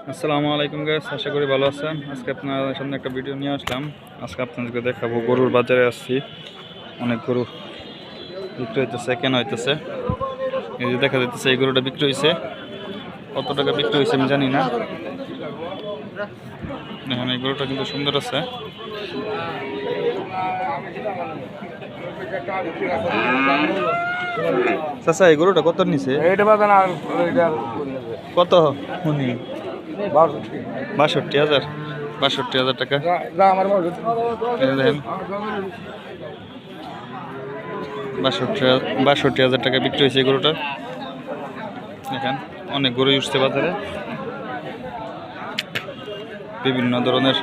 আসসালামু আলাইকুম গাইস, আশা করি ভালো আছেন। আজকে আপনাদের সামনে একটা ভিডিও নিয়ে আসলাম। আজকে আপনাদেরকে দেখাবো গরুর বাজারে আসছি। অনেক গরু বিক্রি হইতেছে, কেনা হইতেছে। এই যে দেখা যাইতেছে এই গরুটা বিক্রি হয়েছে। কত টাকা বিক্রি হয়েছে আমি জানি না। দেখেন এই গরুটা কিন্তু সুন্দর আছে। চাচা এই গরুটা কত নিছে? কত শুনি 62,000 62,000 টাকা। দেখেন 62,000 টাকা বিক্রি হয়েছে গরুটা। দেখেন অনেক গরু উঠছে বাজারে, বিভিন্ন ধরনের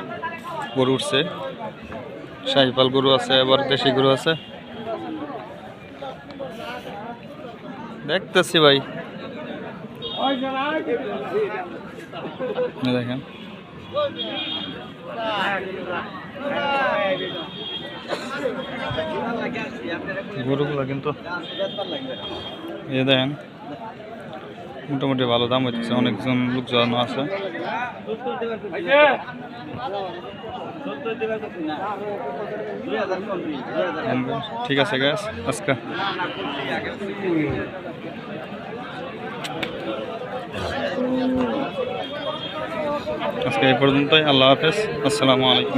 গরু উঠছে। শাহিপাল গরু আছে, আবার দেশি গরু আছে। দেখতেছি ভাই, দেখেন গরুগুলো কিন্তু এই দেখেন মোটামুটি ভালো দাম হইতেছে। অনেকজন লোকজন আছে। ঠিক আছে গ্যাস, আজকে এই পর্যন্তই। আল্লাহ হাফেজ, আসসালামু আলাইকুম।